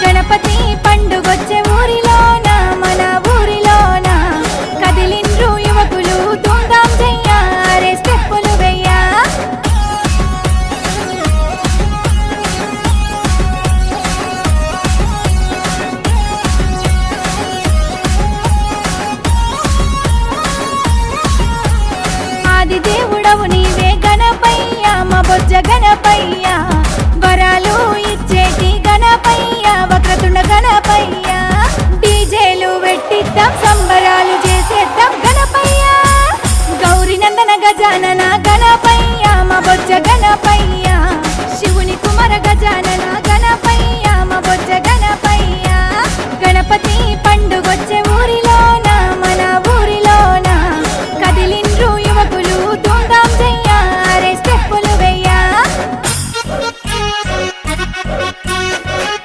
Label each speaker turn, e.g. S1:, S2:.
S1: గణపతి పండుగొచ్చే ఊరిలోన మన ఊరిలోన కదిలిండ్రు యువకులు ధూమ్ధాం చెయ్యా రే స్టెప్పులు వెయ్యా ఆది దేవుడవు నీవే గణపయ్య మా బొజ్జ గణపయ్య